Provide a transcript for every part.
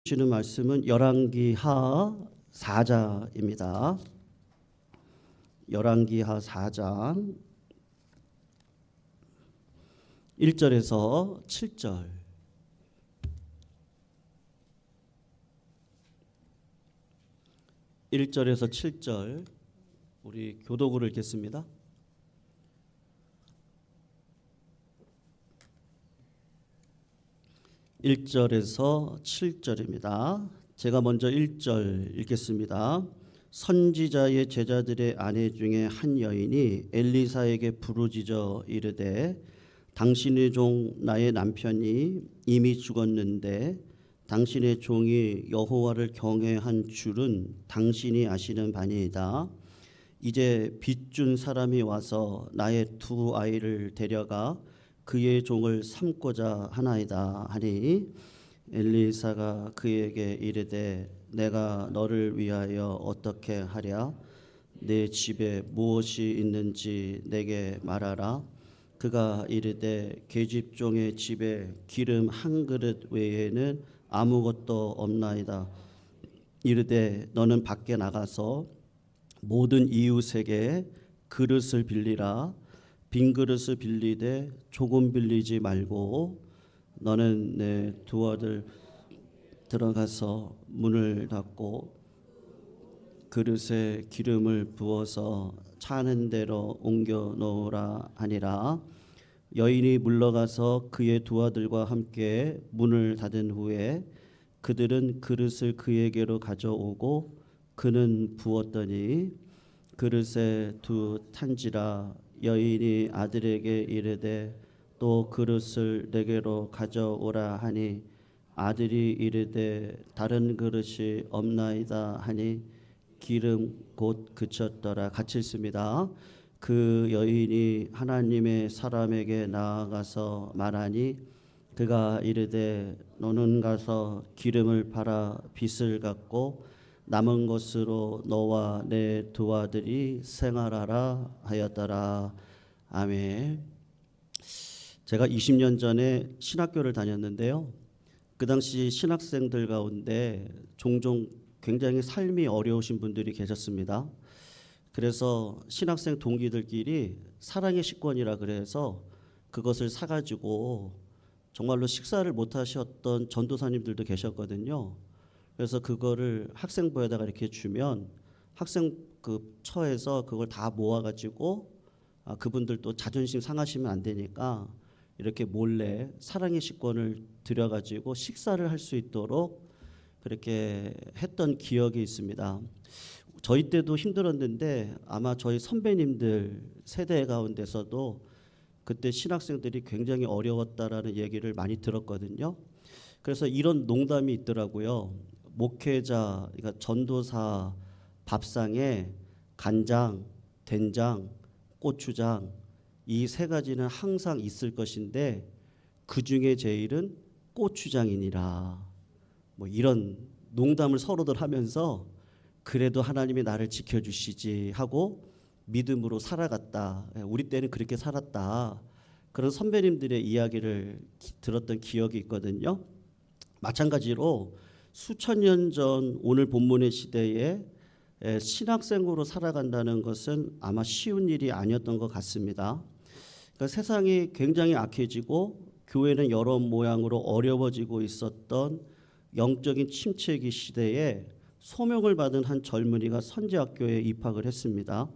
주시는 말씀은 열왕기하 4장입니다. 열왕기하 4장 1절에서 7절. 1절에서 7절 우리 교독으로 읽겠습니다. 1절에서 7절입니다. 제가 먼저 1절 읽겠습니다. 선지자의 제자들의 아내 중에 한 여인이 엘리사에게 부르짖어 이르되 당신의 종 나의 남편이 이미 죽었는데 당신의 종이 여호와를 경외한 줄은 당신이 아시는 바니이다. 이제 빚준 사람이 와서 나의 두 아이를 데려가 그의 종을 삼고자 하나이다 하니 엘리사가 그에게 이르되 내가 너를 위하여 어떻게 하랴? 내 집에 무엇이 있는지 내게 말하라. 그가 이르되 계집종의 집에 기름 한 그릇 외에는 아무것도 없나이다. 이르되 너는 밖에 나가서 모든 이웃에게 그릇을 빌리라. 빈 그릇을 빌리되 조금 빌리지 말고 너는 내 두 아들 들어가서 문을 닫고 그릇에 기름을 부어서 차는 대로 옮겨 놓으라 하니라. 여인이 물러가서 그의 두 아들과 함께 문을 닫은 후에 그들은 그릇을 그에게로 가져오고 그는 부었더니 그릇에 두 탄지라. 여인이 아들에게 이르되 또 그릇을 내게로 가져오라 하니 아들이 이르되 다른 그릇이 없나이다 하니 기름 곧 그쳤더라. 같이 읽습니다. 그 여인이 하나님의 사람에게 나아가서 말하니 그가 이르되 너는 가서 기름을 팔아 빚을 갚고 남은 것으로 너와 내 두 아들이 생활하라 하였더라. 아멘. 제가 20년 전에 신학교를 다녔는데요. 그 당시 신학생들 가운데 종종 굉장히 삶이 어려우신 분들이 계셨습니다. 그래서 신학생 동기들끼리 사랑의 식권이라 그래서 그것을 사가지고 정말로 식사를 못 하셨던 전도사님들도 계셨거든요. 그래서 그거를 학생부에다가 이렇게 주면 학생 그 처에서 그걸 다 모아가지고 그분들도 자존심 상하시면 안 되니까 이렇게 몰래 사랑의 식권을 들여가지고 식사를 할 수 있도록 그렇게 했던 기억이 있습니다. 저희 때도 힘들었는데 아마 저희 선배님들 세대 가운데서도 그때 신학생들이 굉장히 어려웠다라는 얘기를 많이 들었거든요. 그래서 이런 농담이 있더라고요. 목회자, 그러니까 전도사 밥상에 간장, 된장, 고추장 이 세 가지는 항상 있을 것인데 그 중에 제일은 고추장이니라. 뭐 이런 농담을 서로들 하면서 그래도 하나님이 나를 지켜주시지 하고 믿음으로 살아갔다. 우리 때는 그렇게 살았다. 그런 선배님들의 이야기를 들었던 기억이 있거든요. 마찬가지로 수천 년 전 오늘 본문의 시대에 신학생으로 살아간다는 것은 아마 쉬운 일이 아니었던 것 같습니다. 그러니까 세상이 굉장히 악해지고 교회는 여러 모양으로 어려워지고 있었던 영적인 침체기 시대에 소명을 받은 한 젊은이가 선지학교에 입학을 했습니다.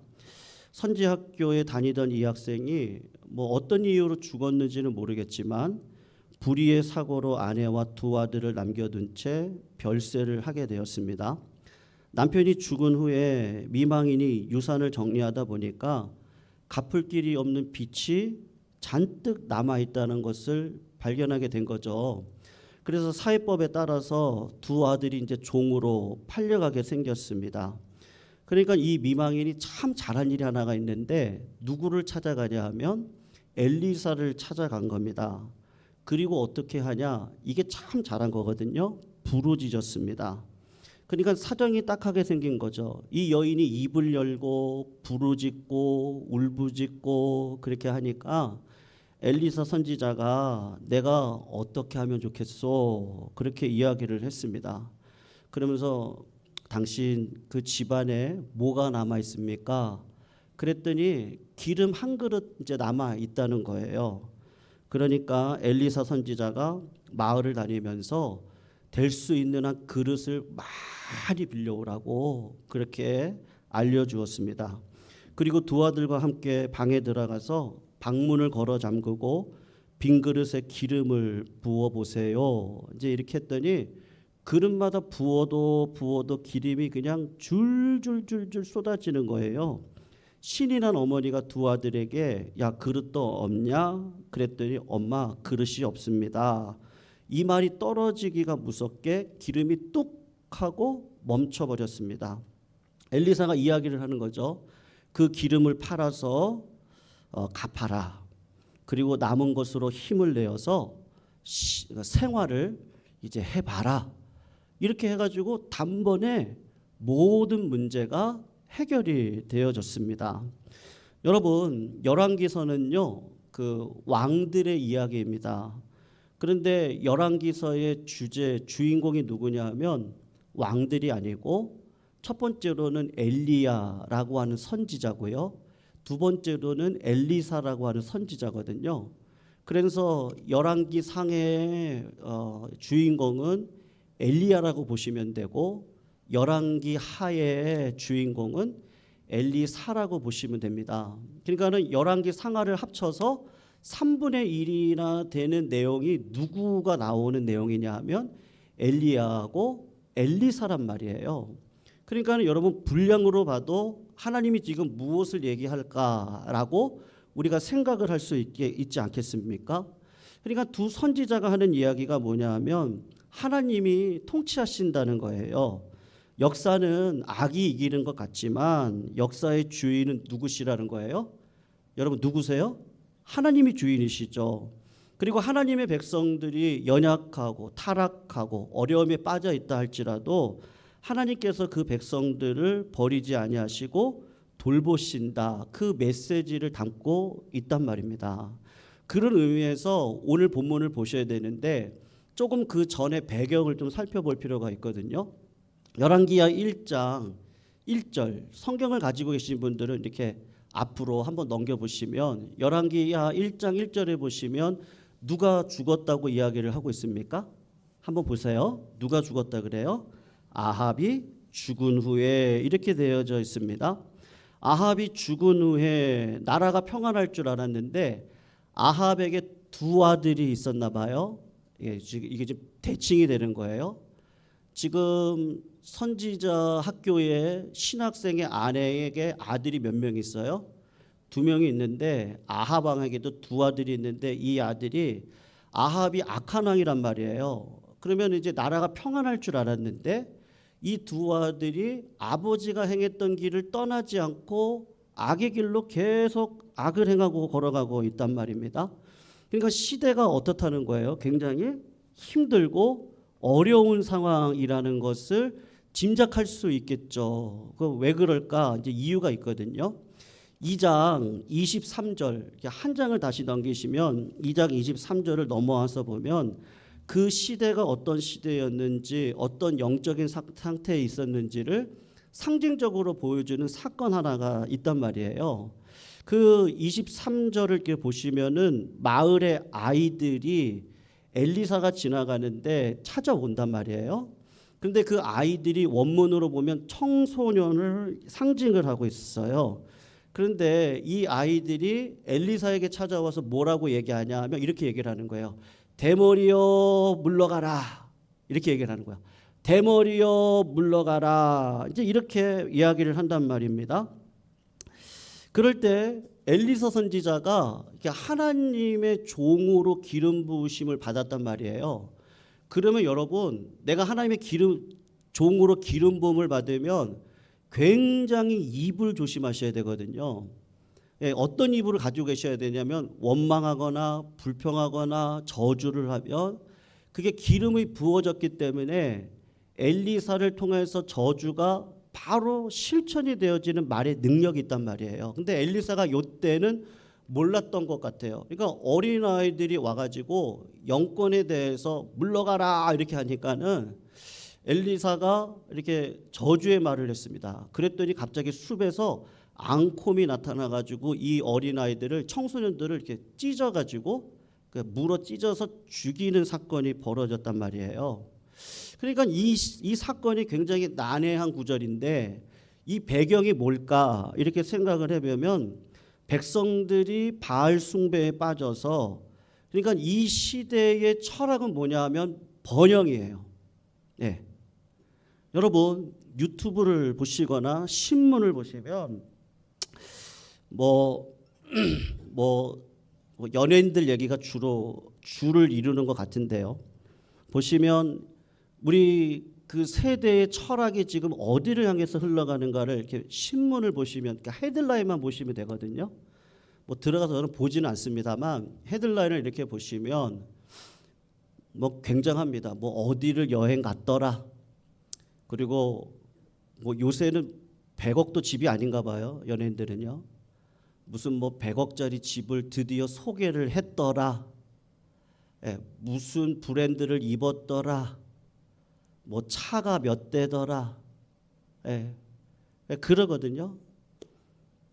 선지학교에 다니던 이 학생이 뭐 어떤 이유로 죽었는지는 모르겠지만 불의의 사고로 아내와 두 아들을 남겨둔 채 별세를 하게 되었습니다. 남편이 죽은 후에 미망인이 유산을 정리하다 보니까 갚을 길이 없는 빚이 잔뜩 남아있다는 것을 발견하게 된 거죠. 그래서 사회법에 따라서 두 아들이 이제 종으로 팔려가게 생겼습니다. 그러니까 이 미망인이 참 잘한 일이 하나가 있는데 누구를 찾아가냐 하면 엘리사를 찾아간 겁니다. 그리고 어떻게 하냐? 이게 참 잘한 거거든요. 부르짖었습니다. 그러니까 사정이 딱하게 생긴 거죠. 이 여인이 입을 열고 부르짖고 울부짖고 그렇게 하니까 엘리사 선지자가 내가 어떻게 하면 좋겠소? 그렇게 이야기를 했습니다. 그러면서 당신 그 집안에 뭐가 남아 있습니까? 그랬더니 기름 한 그릇 이제 남아 있다는 거예요. 그러니까 엘리사 선지자가 마을을 다니면서 될 수 있는 한 그릇을 많이 빌려오라고 그렇게 알려주었습니다. 그리고 두 아들과 함께 방에 들어가서 방문을 걸어 잠그고 빈 그릇에 기름을 부어 보세요. 이제 이렇게 했더니 그릇마다 부어도 기름이 그냥 줄줄줄줄 쏟아지는 거예요. 신이 난 어머니가 두 아들에게 야 그릇도 없냐? 그랬더니 엄마 그릇이 없습니다. 이 말이 떨어지기가 무섭게 기름이 뚝 하고 멈춰버렸습니다. 엘리사가 이야기를 하는 거죠. 그 기름을 팔아서 갚아라. 그리고 남은 것으로 힘을 내어서 생활을 이제 해봐라. 이렇게 해가지고 단번에 모든 문제가 해결이 되어졌습니다. 여러분, 열왕기서는요, 그 왕들의 이야기입니다. 그런데 열왕기서의 주인공이 누구냐 하면 왕들이 아니고 첫 번째로는 엘리야라고 하는 선지자고요. 두 번째로는 엘리사라고 하는 선지자거든요. 그래서 열왕기 상의 주인공은 엘리야라고 보시면 되고 열왕기 하의 주인공은 엘리사라고 보시면 됩니다. 그러니까는 열왕기 상하를 합쳐서 3분의 1이나 되는 내용이 누구가 나오는 내용이냐 하면 엘리야하고 엘리사란 말이에요. 그러니까 여러분 분량으로 봐도 하나님이 지금 무엇을 얘기할까라고 우리가 생각을 할 수 있지 않겠습니까? 그러니까 두 선지자가 하는 이야기가 뭐냐 하면 하나님이 통치하신다는 거예요. 역사는 악이 이기는 것 같지만 역사의 주인은 누구시라는 거예요? 여러분 누구세요? 하나님이 주인이시죠. 그리고 하나님의 백성들이 연약하고 타락하고 어려움에 빠져 있다 할지라도 하나님께서 그 백성들을 버리지 아니하시고 돌보신다. 그 메시지를 담고 있단 말입니다. 그런 의미에서 오늘 본문을 보셔야 되는데 조금 그 전에 배경을 좀 살펴볼 필요가 있거든요. 열왕기하 1장 1절 성경을 가지고 계신 분들은 이렇게 앞으로 한번 넘겨보시면 열왕기하 1장 1절에 보시면 누가 죽었다고 이야기를 하고 있습니까? 한번 보세요. 누가 죽었다 그래요? 아합이 죽은 후에 이렇게 되어져 있습니다. 아합이 죽은 후에 나라가 평안할 줄 알았는데 아합에게 두 아들이 있었나 봐요. 이게 지금 대칭이 되는 거예요. 지금 선지자 학교에 신학생의 아내에게 아들이 몇 명 있어요? 2명이 있는데 아합 왕에게도 두 아들이 있는데 이 아들이 아합이 악한 왕이란 말이에요. 그러면 이제 나라가 평안할 줄 알았는데 이 두 아들이 아버지가 행했던 길을 떠나지 않고 악의 길로 계속 악을 행하고 걸어가고 있단 말입니다. 그러니까 시대가 어떻다는 거예요? 굉장히 힘들고 어려운 상황이라는 것을 짐작할 수 있겠죠. 왜 그럴까? 이제 이유가 있거든요. 2장 23절 한 장을 다시 넘기시면 2장 23절을 넘어와서 보면 그 시대가 어떤 시대였는지 어떤 영적인 상태에 있었는지를 상징적으로 보여주는 사건 하나가 있단 말이에요. 그 23절을 이렇게 보시면은 마을의 아이들이 엘리사가 지나가는데 찾아온단 말이에요. 그런데 그 아이들이 원문으로 보면 청소년을 상징을 하고 있어요. 그런데 이 아이들이 엘리사에게 찾아와서 뭐라고 얘기하냐 하면 이렇게 얘기를 하는 거예요. 대머리여 물러가라. 이렇게 얘기를 하는 거야. 대머리여 물러가라. 이제 이렇게 이야기를 한단 말입니다. 그럴 때 엘리사 선지자가 하나님의 종으로 기름 부으심을 받았단 말이에요. 그러면 여러분, 내가 하나님의 종으로 기름 부음을 받으면 굉장히 입을 조심하셔야 되거든요. 어떤 입을 가지고 계셔야 되냐면 원망하거나 불평하거나 저주를 하면 그게 기름이 부어졌기 때문에 엘리사를 통해서 저주가 바로 실천이 되어지는 말의 능력이 있단 말이에요. 근데 엘리사가 이때는 몰랐던 것 같아요. 그러니까 어린아이들이 와가지고 영권에 대해서 물러가라 이렇게 하니까는 엘리사가 이렇게 저주의 말을 했습니다. 그랬더니 갑자기 숲에서 앙콤이 나타나가지고 이 어린아이들을 청소년들을 이렇게 찢어가지고 물어 찢어서 죽이는 사건이 벌어졌단 말이에요. 그러니까 이 사건이 굉장히 난해한 구절인데 이 배경이 뭘까 이렇게 생각을 해보면 백성들이 바알 숭배에 빠져서 그러니까 이 시대의 철학은 뭐냐 하면 번영이에요. 예. 여러분 유튜브를 보시거나 신문을 보시면 뭐 연예인들 얘기가 주로 줄을 이루는 것 같은데요. 보시면 우리 그 세대의 철학이 지금 어디를 향해서 흘러가는가를 이렇게 신문을 보시면 그러니까 헤드라인만 보시면 되거든요. 뭐 들어가서 저는 보지는 않습니다만 헤드라인을 이렇게 보시면 뭐 굉장합니다. 뭐 어디를 여행 갔더라. 그리고 뭐 요새는 100억도 집이 아닌가 봐요. 연예인들은요. 무슨 뭐 100억짜리 집을 드디어 소개를 했더라. 예, 무슨 브랜드를 입었더라. 뭐 차가 몇 대더라. 예, 그러거든요.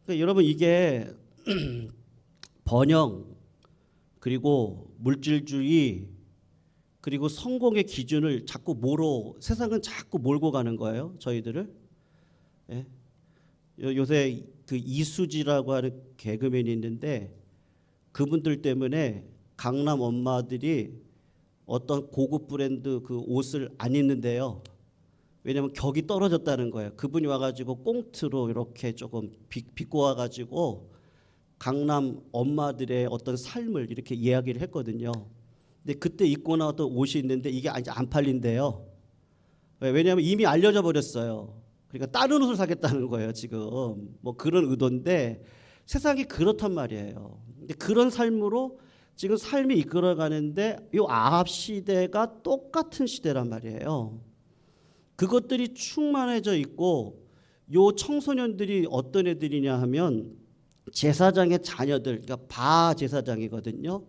그러니까 여러분 이게 번영 그리고 물질주의 그리고 성공의 기준을 자꾸 세상은 자꾸 몰고 가는 거예요. 저희들을. 예. 요새 그 이수지라고 하는 개그맨이 있는데 그분들 때문에 강남 엄마들이 어떤 고급 브랜드 그 옷을 안 입는데요. 왜냐하면 격이 떨어졌다는 거예요. 그분이 와가지고 꽁트로 이렇게 조금 비꼬 와가지고 강남 엄마들의 어떤 삶을 이렇게 이야기를 했거든요. 근데 그때 입고 나왔던 옷이 있는데 이게 이제 안 팔린대요. 왜냐하면 이미 알려져 버렸어요. 그러니까 다른 옷을 사겠다는 거예요. 지금 뭐 그런 의도인데 세상이 그렇단 말이에요. 근데 그런 삶으로 지금 삶이 이끌어가는데 이 아합 시대가 똑같은 시대란 말이에요. 그것들이 충만해져 있고 요 청소년들이 어떤 애들이냐 하면 제사장의 자녀들, 그러니까 바 제사장이거든요.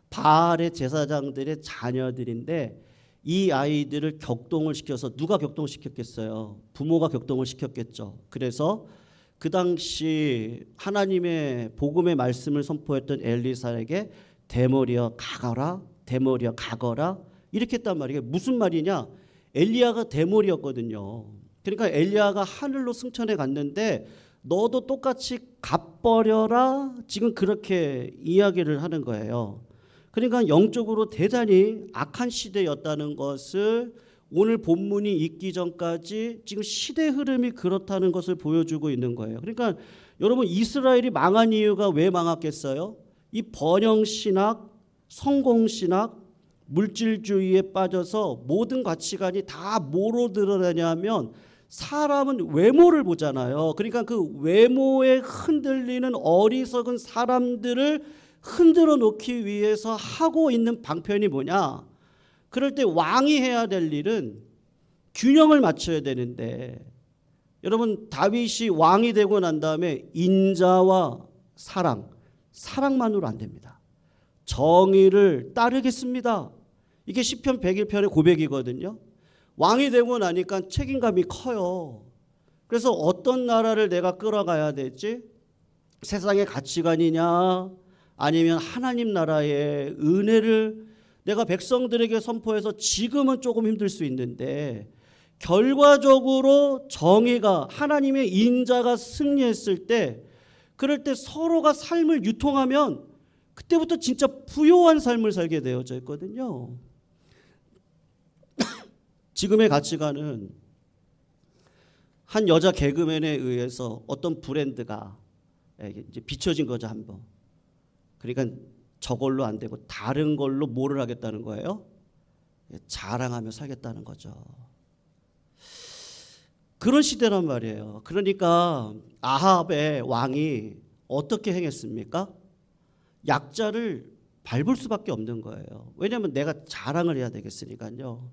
바알의 제사장들의 자녀들인데 이 아이들을 격동을 시켜서 누가 격동시켰겠어요? 부모가 격동을 시켰겠죠. 그래서 그 당시 하나님의 복음의 말씀을 선포했던 엘리사에게 대머리여 가거라, 대머리여 가거라 이렇게 했단 말이에요. 무슨 말이냐? 엘리야가 대머리였거든요. 그러니까 엘리야가 하늘로 승천해 갔는데 너도 똑같이 갚버려라 지금 그렇게 이야기를 하는 거예요. 그러니까 영적으로 대단히 악한 시대였다는 것을 오늘 본문이 있기 전까지 지금 시대 흐름이 그렇다는 것을 보여주고 있는 거예요. 그러니까 여러분 이스라엘이 망한 이유가 왜 망했겠어요? 이 번영신학, 성공신학, 물질주의에 빠져서 모든 가치관이 다 뭐로 드러나냐면 사람은 외모를 보잖아요. 그러니까 그 외모에 흔들리는 어리석은 사람들을 흔들어 놓기 위해서 하고 있는 방편이 뭐냐? 그럴 때 왕이 해야 될 일은 균형을 맞춰야 되는데 여러분 다윗이 왕이 되고 난 다음에 인자와 사랑만으로 안 됩니다. 정의를 따르겠습니다. 이게 시편 101편의 고백이거든요. 왕이 되고 나니까 책임감이 커요. 그래서 어떤 나라를 내가 끌어가야 될지 세상의 가치관이냐 아니면 하나님 나라의 은혜를 내가 백성들에게 선포해서 지금은 조금 힘들 수 있는데 결과적으로 정의가 하나님의 인자가 승리했을 때 그럴 때 서로가 삶을 유통하면 그때부터 진짜 부요한 삶을 살게 되어져 있거든요. 지금의 가치관은 한 여자 개그맨에 의해서 어떤 브랜드가 이제 비춰진 거죠 한번. 그러니까 저걸로 안 되고 다른 걸로 뭐를 하겠다는 거예요? 자랑하며 살겠다는 거죠. 그런 시대란 말이에요. 그러니까 아합의 왕이 어떻게 행했습니까? 약자를 밟을 수밖에 없는 거예요. 왜냐하면 내가 자랑을 해야 되겠으니까요.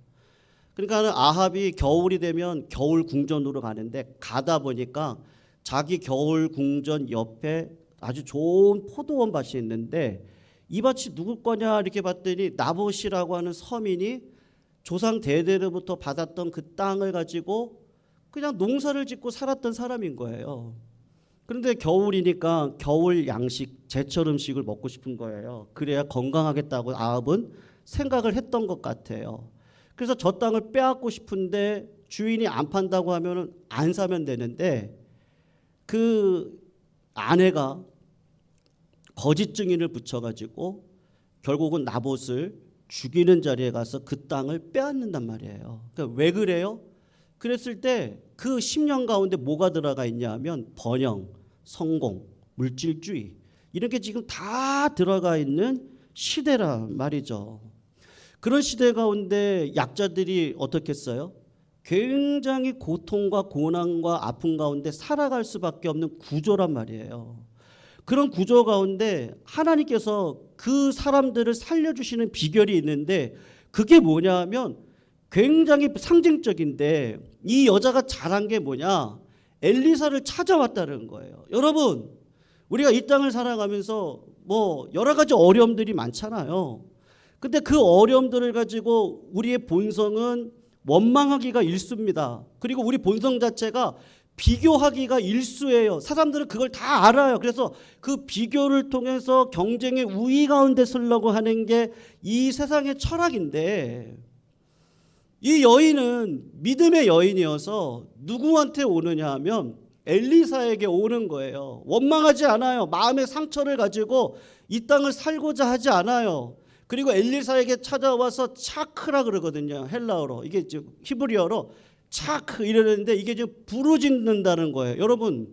그러니까 아합이 겨울이 되면 겨울 궁전으로 가는데 가다 보니까 자기 겨울 궁전 옆에 아주 좋은 포도원 밭이 있는데 이 밭이 누구 거냐 이렇게 봤더니 나봇이라고 하는 서민이 조상 대대로부터 받았던 그 땅을 가지고 그냥 농사를 짓고 살았던 사람인 거예요. 그런데 겨울이니까 겨울 양식, 제철 음식을 먹고 싶은 거예요. 그래야 건강하겠다고 아합은 생각을 했던 것 같아요. 그래서 저 땅을 빼앗고 싶은데 주인이 안 판다고 하면은 안 사면 되는데 그 아내가 거짓 증인을 붙여가지고 결국은 나봇을 죽이는 자리에 가서 그 땅을 빼앗는단 말이에요. 그러니까 왜 그래요? 그랬을 때 그 10년 가운데 뭐가 들어가 있냐 하면 번영, 성공, 물질주의 이런 게 지금 다 들어가 있는 시대란 말이죠. 그런 시대 가운데 약자들이 어떻겠어요? 굉장히 고통과 고난과 아픔 가운데 살아갈 수밖에 없는 구조란 말이에요. 그런 구조 가운데 하나님께서 그 사람들을 살려주시는 비결이 있는데 그게 뭐냐 하면 굉장히 상징적인데 이 여자가 잘한 게 뭐냐? 엘리사를 찾아왔다는 거예요. 여러분, 우리가 이 땅을 살아가면서 뭐 여러 가지 어려움들이 많잖아요. 근데 그 어려움들을 가지고 우리의 본성은 원망하기가 일수입니다. 그리고 우리 본성 자체가 비교하기가 일수예요. 사람들은 그걸 다 알아요. 그래서 그 비교를 통해서 경쟁의 우위 가운데 서려고 하는 게 이 세상의 철학인데 이 여인은 믿음의 여인이어서 누구한테 오느냐 하면 엘리사에게 오는 거예요. 원망하지 않아요. 마음의 상처를 가지고 이 땅을 살고자 하지 않아요. 그리고 엘리사에게 찾아와서 차크라 그러거든요. 헬라어로. 이게 히브리어로 차크 이러는데 이게 지금 부르짖는다는 거예요. 여러분,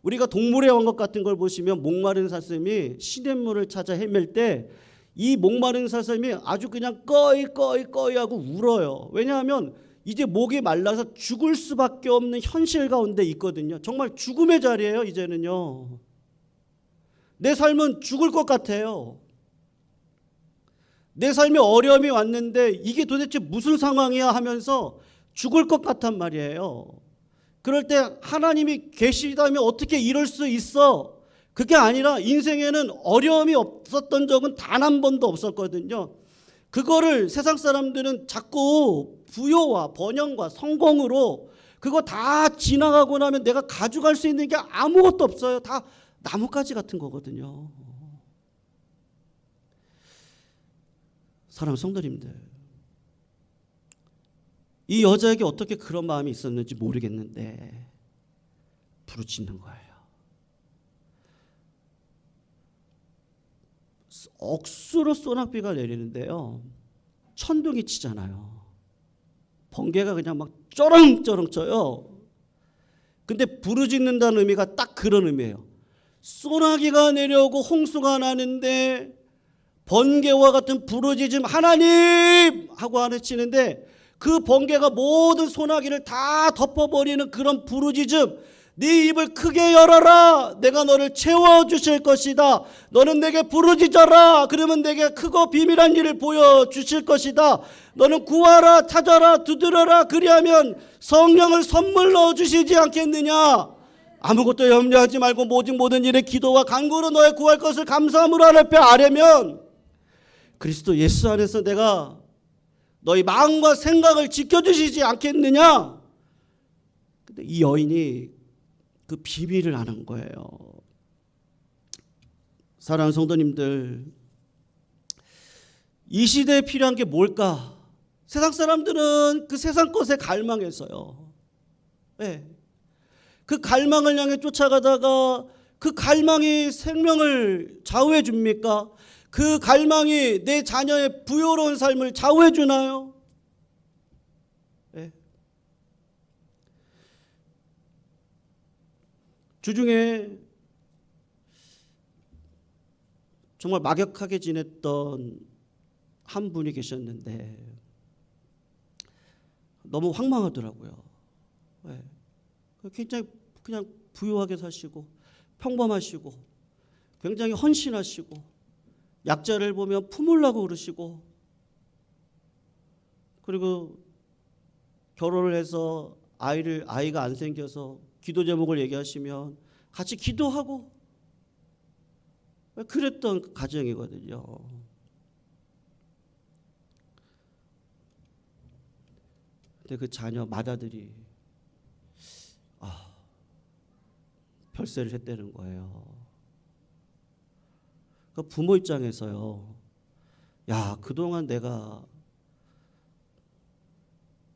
우리가 동물의 왕국 같은 걸 보시면 목마른 사슴이 시냇물을 찾아 헤맬 때 이 목마른 사슴이 아주 그냥 꺼이 하고 울어요. 왜냐하면 이제 목이 말라서 죽을 수밖에 없는 현실 가운데 있거든요. 정말 죽음의 자리예요. 이제는요. 내 삶은 죽을 것 같아요. 내 삶에 어려움이 왔는데 이게 도대체 무슨 상황이야 하면서 죽을 것 같단 말이에요. 그럴 때 하나님이 계시다면 어떻게 이럴 수 있어? 그게 아니라 인생에는 어려움이 없었던 적은 단 한 번도 없었거든요. 그거를 세상 사람들은 자꾸 부여와 번영과 성공으로 그거 다 지나가고 나면 내가 가져갈 수 있는 게 아무것도 없어요. 다 나뭇가지 같은 거거든요. 사랑하는 성도님들, 이 여자에게 어떻게 그런 마음이 있었는지 모르겠는데 부르짖는 거예요. 억수로 소낙비가 내리는데요. 천둥이 치잖아요. 번개가 그냥 막 쩌렁쩌렁 쳐요. 근데 부르짖는다는 의미가 딱 그런 의미예요. 소나기가 내려오고 홍수가 나는데 번개와 같은 부르짖음 하나님 하고 안으치는데 그 번개가 모든 소나기를 다 덮어버리는 그런 부르짖음. 네 입을 크게 열어라. 내가 너를 채워주실 것이다. 너는 내게 부르짖어라. 그러면 내게 크고 비밀한 일을 보여주실 것이다. 너는 구하라, 찾아라, 두드려라. 그리하면 성령을 선물로 주시지 않겠느냐. 아무것도 염려하지 말고 모든 일에 기도와 간구로 너의 구할 것을 감사함으로 하늘 뼈 아뢰면 그리스도 예수 안에서 내가 너희 마음과 생각을 지켜주시지 않겠느냐. 근데 이 여인이 그 비밀을 아는 거예요. 사랑하는 성도님들, 이 시대에 필요한 게 뭘까? 세상 사람들은 그 세상 것에 갈망해서요. 네. 그 갈망을 향해 쫓아가다가 그 갈망이 생명을 좌우해 줍니까? 그 갈망이 내 자녀의 부요로운 삶을 좌우해 주나요? 네. 주중에 정말 막역하게 지냈던 한 분이 계셨는데 너무 황망하더라고요. 네. 굉장히 그냥 부유하게 사시고 평범하시고 굉장히 헌신하시고 약자를 보면 품으려고 그러시고 그리고 결혼을 해서 아이가 안 생겨서 기도 제목을 얘기하시면 같이 기도하고 그랬던 가정이거든요. 근데 그 자녀 맏아들이 별세를 했다는 거예요. 그 부모 입장에서요, 야, 그동안 내가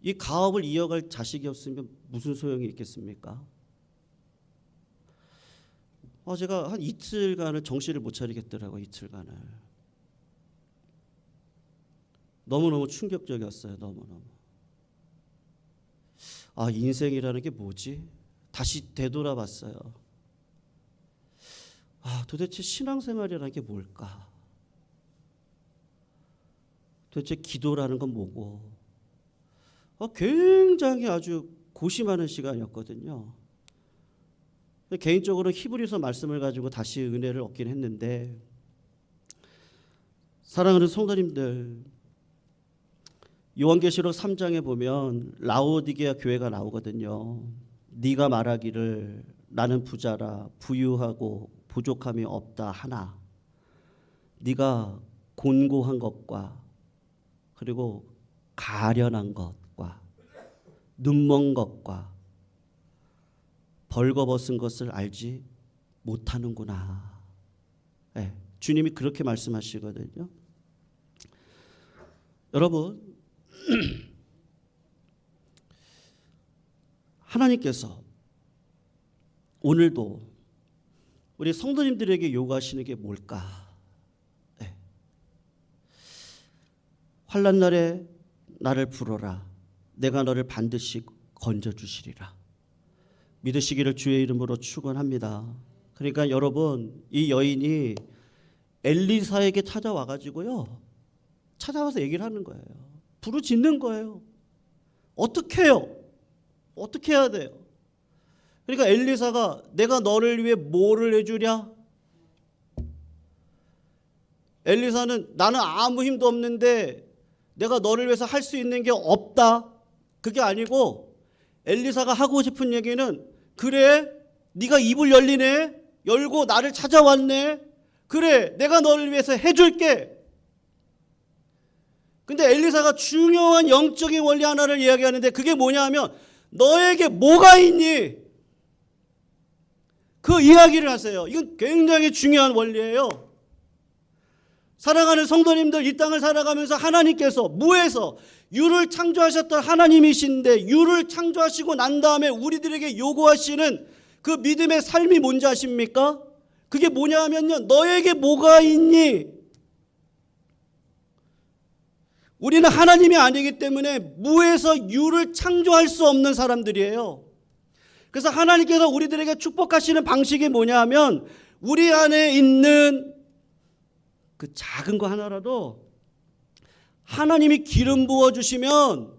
이 가업을 이어갈 자식이 없으면 무슨 소용이 있겠습니까? 제가 한 이틀간을 정신을 못 차리겠더라고요. 이틀간을. 너무너무 충격적이었어요. 너무너무. 인생이라는 게 뭐지? 다시 되돌아봤어요. 도대체 신앙생활이라는 게 뭘까? 도대체 기도라는 건 뭐고? 굉장히 아주 고심하는 시간이었거든요. 개인적으로 히브리서 말씀을 가지고 다시 은혜를 얻긴 했는데, 사랑하는 성도님들, 요한계시록 3장에 보면 라오디게아 교회가 나오거든요. 네가 말하기를 나는 부자라 부유하고 부족함이 없다 하나 네가 곤고한 것과 그리고 가련한 것과 눈먼 것과 벌거벗은 것을 알지 못하는구나. 주님이 그렇게 말씀하시거든요. 여러분, 하나님께서 오늘도 우리 성도님들에게 요구하시는 게 뭘까? 환난 날에 나를 부르라. 내가 너를 반드시 건져주시리라. 믿으시기를 주의 이름으로 축원합니다. 그러니까 여러분, 이 여인이 엘리사에게 찾아와가지고요, 찾아와서 얘기를 하는 거예요. 부르짖는 거예요. 어떻게 해요? 어떻게 해야 돼요? 그러니까 엘리사가 내가 너를 위해 뭐를 해주랴? 엘리사는 나는 아무 힘도 없는데 내가 너를 위해서 할 수 있는 게 없다. 그게 아니고 엘리사가 하고 싶은 얘기는, 그래, 네가 입을 열리네, 열고 나를 찾아왔네, 그래, 내가 너를 위해서 해줄게. 근데 엘리사가 중요한 영적인 원리 하나를 이야기하는데, 그게 뭐냐 하면 너에게 뭐가 있니? 그 이야기를 하세요. 이건 굉장히 중요한 원리예요. 사랑하는 성도님들, 이 땅을 살아가면서 하나님께서 무에서 유를 창조하셨던 하나님이신데, 유를 창조하시고 난 다음에 우리들에게 요구하시는 그 믿음의 삶이 뭔지 아십니까? 그게 뭐냐 하면요, 너에게 뭐가 있니? 우리는 하나님이 아니기 때문에 무에서 유를 창조할 수 없는 사람들이에요. 그래서 하나님께서 우리들에게 축복하시는 방식이 뭐냐 하면, 우리 안에 있는 그 작은 거 하나라도 하나님이 기름 부어주시면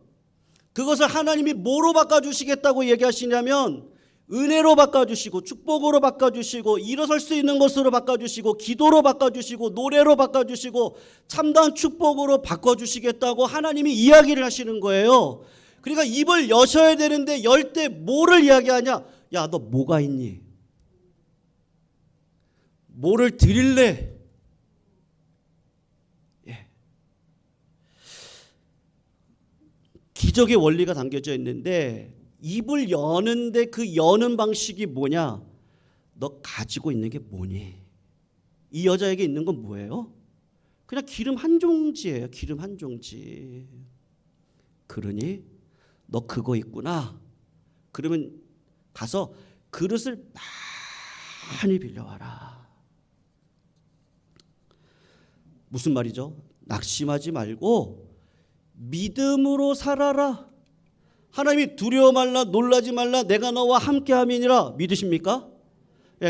그것을 하나님이 뭐로 바꿔주시겠다고 얘기하시냐면, 은혜로 바꿔주시고 축복으로 바꿔주시고 일어설 수 있는 것으로 바꿔주시고 기도로 바꿔주시고 노래로 바꿔주시고 참다운 축복으로 바꿔주시겠다고 하나님이 이야기를 하시는 거예요. 그러니까 입을 여셔야 되는데 열 때 뭐를 이야기하냐? 야, 너 뭐가 있니? 뭐를 드릴래? 기적의 원리가 담겨져 있는데, 입을 여는데 그 여는 방식이 뭐냐? 너 가지고 있는 게 뭐니? 이 여자에게 있는 건 뭐예요? 그냥 기름 한 종지예요. 기름 한 종지. 그러니 너 그거 있구나. 그러면 가서 그릇을 많이 빌려와라. 무슨 말이죠? 낙심하지 말고 믿음으로 살아라. 하나님이 두려워 말라, 놀라지 말라, 내가 너와 함께함이니라. 믿으십니까?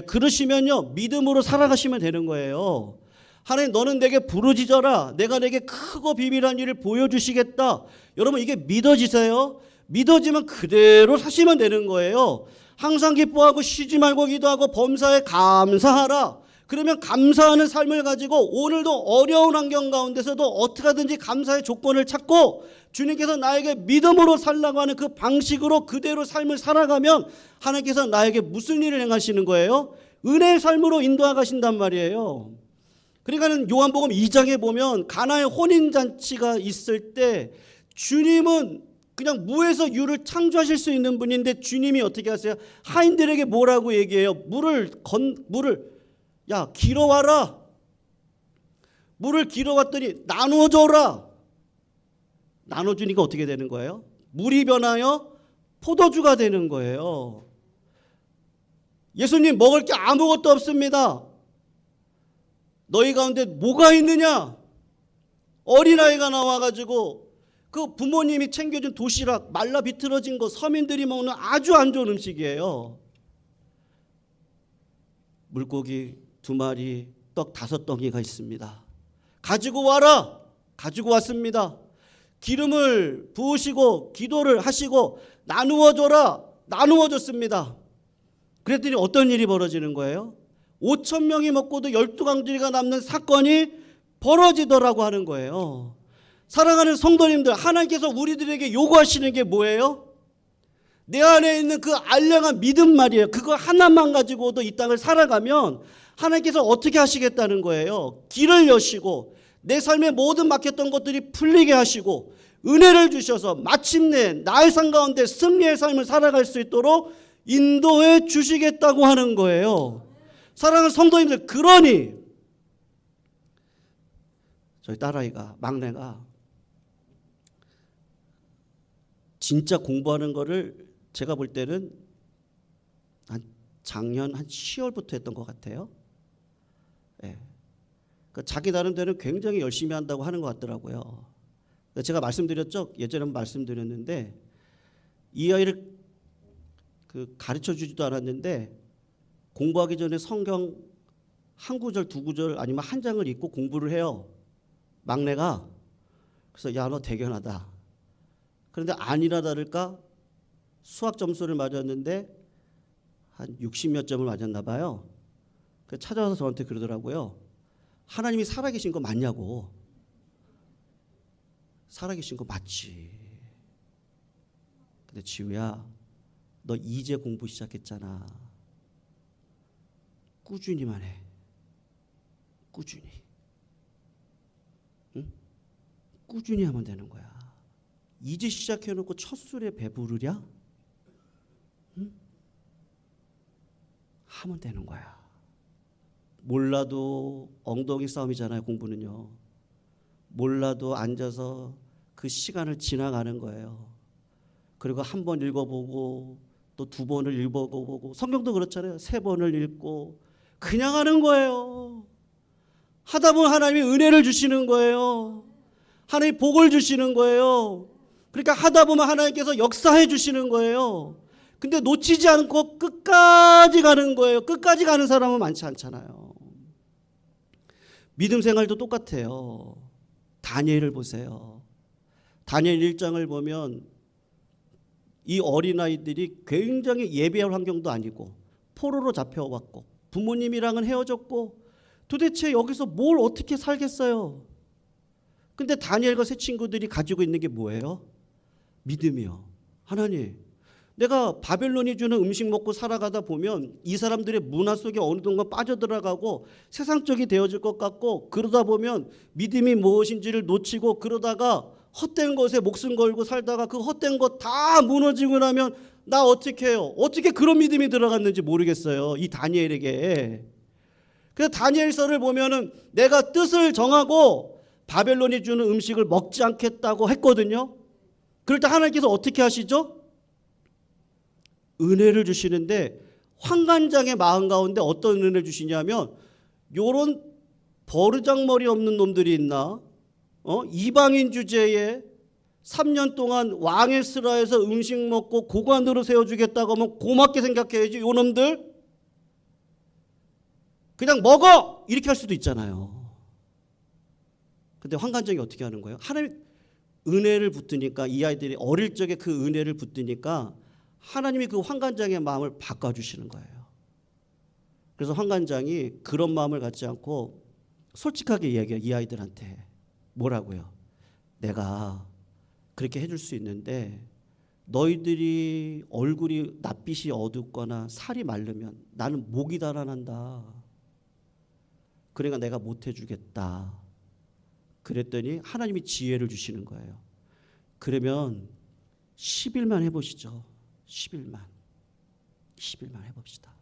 그러시면요, 믿음으로 살아가시면 되는 거예요. 하나님, 너는 내게 부르짖어라. 내가 내게 크고 비밀한 일을 보여주시겠다. 여러분, 이게 믿어지세요? 믿어지면 그대로 사시면 되는 거예요. 항상 기뻐하고 쉬지 말고 기도하고 범사에 감사하라. 그러면 감사하는 삶을 가지고 오늘도 어려운 환경 가운데서도 어떻게 하든지 감사의 조건을 찾고 주님께서 나에게 믿음으로 살라고 하는 그 방식으로 그대로 삶을 살아가면 하나님께서 나에게 무슨 일을 행하시는 거예요? 은혜의 삶으로 인도하신단 말이에요. 그러니까는 요한복음 2장에 보면 가나의 혼인잔치가 있을 때 주님은 그냥 무에서 유를 창조하실 수 있는 분인데 주님이 어떻게 하세요? 하인들에게 뭐라고 얘기해요? 물을 야 길어와라. 물을 길어왔더니 나눠줘라. 나눠주니까 어떻게 되는 거예요? 물이 변하여 포도주가 되는 거예요. 예수님 먹을 게 아무것도 없습니다. 너희 가운데 뭐가 있느냐? 어린아이가 나와가지고 그 부모님이 챙겨준 도시락 말라 비틀어진 거 서민들이 먹는 아주 안 좋은 음식이에요. 물고기 2마리, 떡 5덩이가 있습니다. 가지고 와라. 가지고 왔습니다. 기름을 부으시고 기도를 하시고 나누어 줘라. 나누어 줬습니다. 그랬더니 어떤 일이 벌어지는 거예요? 5,000명이 먹고도 12강줄이가 남는 사건이 벌어지더라고 하는 거예요. 사랑하는 성도님들, 하나님께서 우리들에게 요구하시는 게 뭐예요? 내 안에 있는 그 알량한 믿음 말이에요. 그거 하나만 가지고도 이 땅을 살아가면 하나님께서 어떻게 하시겠다는 거예요? 길을 여시고 내 삶에 모든 막혔던 것들이 풀리게 하시고 은혜를 주셔서 마침내 나의 삶 가운데 승리의 삶을 살아갈 수 있도록 인도해 주시겠다고 하는 거예요. 사랑하는 성도님들, 그러니 저희 딸아이가, 막내가 진짜 공부하는 거를 제가 볼 때는 작년 한 10월부터 했던 것 같아요. 네. 자기 나름대로 굉장히 열심히 한다고 하는 것 같더라고요. 제가 말씀드렸죠. 예전에 말씀드렸는데 이 아이를 가르쳐 주지도 않았는데 공부하기 전에 성경 한 구절, 2구절 아니면 한 장을 읽고 공부를 해요. 막내가. 그래서 야, 너 대견하다. 그런데 아니나 다를까 수학 점수를 맞았는데 한 60몇 점을 맞았나 봐요. 그래서 찾아와서 저한테 그러더라고요. 하나님이 살아계신 거 맞냐고. 살아계신 거 맞지. 근데 지우야, 너 이제 공부 시작했잖아. 꾸준히만 해. 꾸준히. 응? 꾸준히 하면 되는 거야. 이제 시작해놓고 첫 술에 배부르랴? 응? 하면 되는 거야. 몰라도 엉덩이 싸움이잖아요. 공부는요. 몰라도 앉아서 그 시간을 지나가는 거예요. 그리고 한 번 읽어보고 또 2번을 읽어보고 성경도 그렇잖아요. 3번을 읽고 그냥 하는 거예요. 하다 보면 하나님이 은혜를 주시는 거예요. 하나님이 복을 주시는 거예요. 그러니까 하다 보면 하나님께서 역사해 주시는 거예요. 근데 놓치지 않고 끝까지 가는 거예요. 끝까지 가는 사람은 많지 않잖아요. 믿음 생활도 똑같아요. 다니엘을 보세요. 다니엘 1장을 보면 이 어린아이들이 굉장히 예배할 환경도 아니고 포로로 잡혀왔고 부모님이랑은 헤어졌고 도대체 여기서 뭘 어떻게 살겠어요? 근데 다니엘과 세 친구들이 가지고 있는 게 뭐예요? 믿음이요. 하나님, 내가 바벨론이 주는 음식 먹고 살아가다 보면 이 사람들의 문화 속에 어느 동안 빠져들어가고 세상적이 되어질 것 같고 그러다 보면 믿음이 무엇인지를 놓치고 그러다가 헛된 것에 목숨 걸고 살다가 그 헛된 것 다 무너지고 나면 나 어떻게 해요? 어떻게 그런 믿음이 들어갔는지 모르겠어요. 이 다니엘에게. 그래서 다니엘서를 보면은 내가 뜻을 정하고 바벨론이 주는 음식을 먹지 않겠다고 했거든요. 그럴 때 하나님께서 어떻게 하시죠? 은혜를 주시는데 환관장의 마음 가운데 어떤 은혜를 주시냐면 요런 버르장머리 없는 놈들이 있나? 이방인 주제에 3년 동안 왕의 스라에서 음식 먹고 고관으로 세워주겠다고 하면 고맙게 생각해야지. 요 놈들 그냥 먹어! 이렇게 할 수도 있잖아요. 근데 환관장이 어떻게 하는 거예요? 하나님 은혜를 붙드니까 이 아이들이 어릴 적에 그 은혜를 붙드니까 하나님이 그 환관장의 마음을 바꿔주시는 거예요. 그래서 환관장이 그런 마음을 갖지 않고 솔직하게 이야기해요. 이 아이들한테 뭐라고요? 내가 그렇게 해줄 수 있는데 너희들이 얼굴이 낯빛이 어둡거나 살이 마르면 나는 목이 달아난다. 그러니까 내가 못 해주겠다. 그랬더니 하나님이 지혜를 주시는 거예요. 그러면 10일만 해보시죠. 10일만 해봅시다.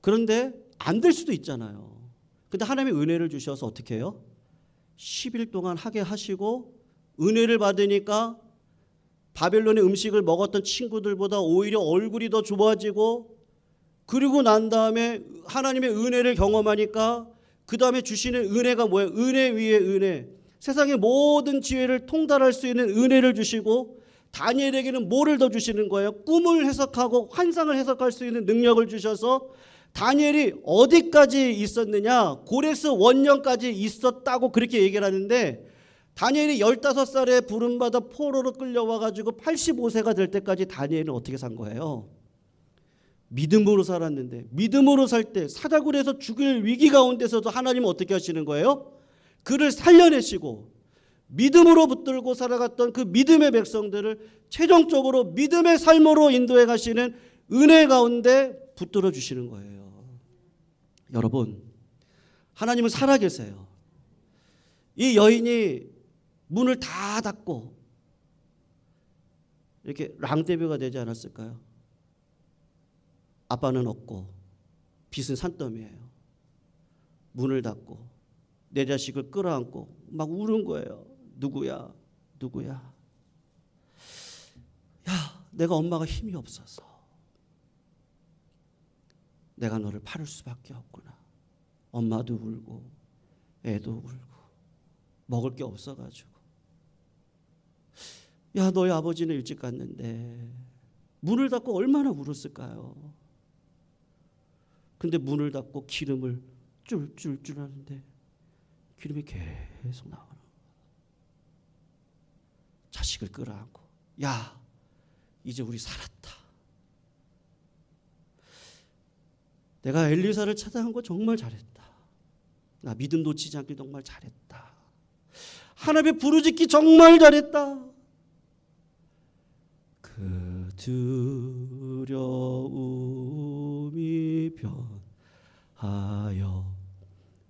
그런데 안 될 수도 있잖아요. 근데 하나님의 은혜를 주셔서 어떻게 해요? 10일 동안 하게 하시고 은혜를 받으니까 바벨론의 음식을 먹었던 친구들보다 오히려 얼굴이 더 좋아지고, 그리고 난 다음에 하나님의 은혜를 경험하니까 그 다음에 주시는 은혜가 뭐예요? 은혜 위에 은혜. 세상의 모든 지혜를 통달할 수 있는 은혜를 주시고, 다니엘에게는 뭐를 더 주시는 거예요? 꿈을 해석하고 환상을 해석할 수 있는 능력을 주셔서 다니엘이 어디까지 있었느냐? 고레스 원년까지 있었다고 그렇게 얘기를 하는데, 다니엘이 15살에 부름받아 포로로 끌려와가지고 85세가 될 때까지 다니엘은 어떻게 산 거예요? 믿음으로 살았는데, 믿음으로 살 때 사자굴에서 죽을 위기 가운데서도 하나님은 어떻게 하시는 거예요? 그를 살려내시고 믿음으로 붙들고 살아갔던 그 믿음의 백성들을 최종적으로 믿음의 삶으로 인도해 가시는 은혜 가운데 붙들어 주시는 거예요. 여러분, 하나님은 살아계세요. 이 여인이 문을 다 닫고 이렇게 랑데뷰가 되지 않았을까요? 아빠는 없고 빚은 산더미예요. 문을 닫고 내 자식을 끌어안고 막 우는 거예요. 누구야? 야, 내가 엄마가 힘이 없어서 내가 너를 팔을 수밖에 없구나. 엄마도 울고 애도 울고 먹을 게 없어가지고. 야, 너희 아버지는 일찍 갔는데. 문을 닫고 얼마나 울었을까요? 근데 문을 닫고 기름을 쫄쫄쫄 하는데 기름이 계속 나오는 거예요. 자식을 끌어안고, 야, 이제 우리 살았다. 내가 엘리사를 찾아간 거 정말 잘했다. 나 믿음 놓치지 않길 정말 잘했다. 하나님의 부르짖기 정말 잘했다. 그 두려움이 변하여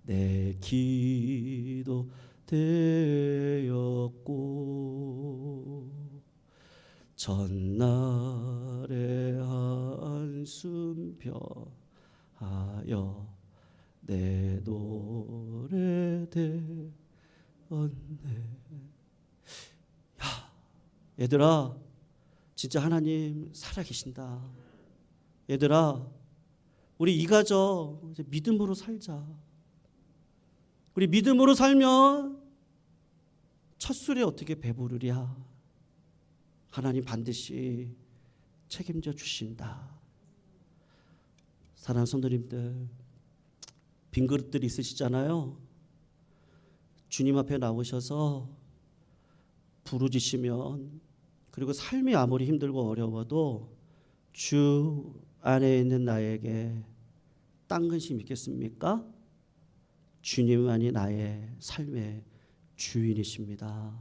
내 기도 되었고, 전날의 한숨 변하여 내 노래 되었네. 야, 얘들아, 진짜 하나님 살아계신다. 얘들아, 우리 이 가족 이제 믿음으로 살자. 우리 믿음으로 살면 첫 술에 어떻게 배부르랴? 하나님 반드시 책임져 주신다. 사랑하는 성도님들, 빈 그릇들이 있으시잖아요. 주님 앞에 나오셔서 부르짖으면, 그리고 삶이 아무리 힘들고 어려워도 주 안에 있는 나에게 딴 근심 있겠습니까? 주님만이 나의 삶의 주인이십니다.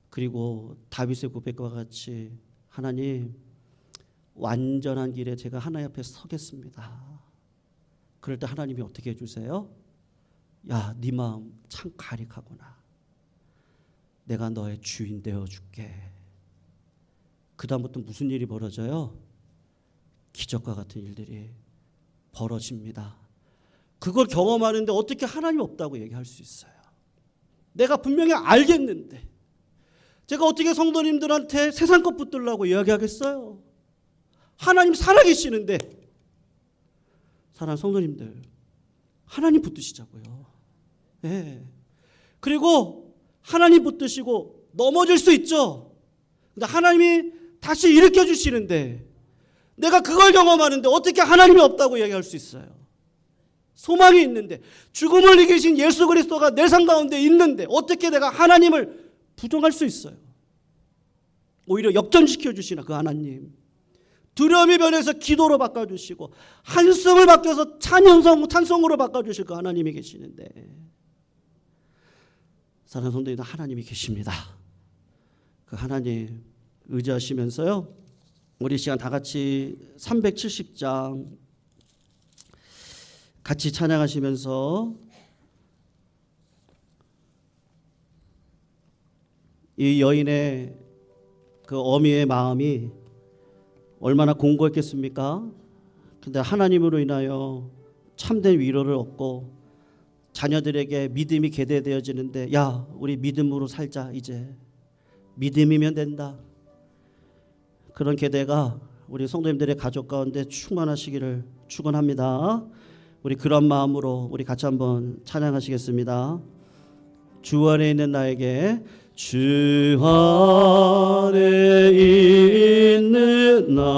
그리고 다윗의 고백과 같이, 하나님, 완전한 길에 제가 하나님 앞에 서겠습니다. 그럴 때 하나님이 어떻게 해주세요? 야, 네 마음 참 가릭하구나. 내가 너의 주인 되어줄게. 그 다음부터 무슨 일이 벌어져요? 기적과 같은 일들이 벌어집니다. 그걸 경험하는데 어떻게 하나님 없다고 얘기할 수 있어요? 내가 분명히 알겠는데 제가 어떻게 성도님들한테 세상 것 붙들라고 이야기하겠어요? 하나님 살아계시는데. 사랑하는 성도님들, 하나님 붙드시자고요. 네. 그리고 하나님 붙드시고 넘어질 수 있죠. 근데 하나님이 다시 일으켜 주시는데, 내가 그걸 경험하는데 어떻게 하나님이 없다고 이야기할 수 있어요? 소망이 있는데, 죽음을 이기신 예수 그리스도가 내 삶 가운데 있는데 어떻게 내가 하나님을 부정할 수 있어요? 오히려 역전시켜 주시나 그 하나님. 두려움이 변해서 기도로 바꿔주시고, 한숨을 바뀌어서 찬송으로 바꿔주실 그 하나님이 계시는데, 사랑하는 성도님들, 하나님이 계십니다. 그 하나님 의지하시면서요. 우리 시간 다 같이 370장 같이 찬양하시면서 이 여인의 그 어미의 마음이 얼마나 공고했겠습니까? 근데 하나님으로 인하여 참된 위로를 얻고 자녀들에게 믿음이 계대되어지는데, 야, 우리 믿음으로 살자. 이제 믿음이면 된다. 그런 계대가 우리 성도님들의 가족 가운데 충만하시기를 축원합니다. 우리 그런 마음으로 우리 같이 한번 찬양하시겠습니다. 주 안에 있는 나에게, 주 안에 있는 나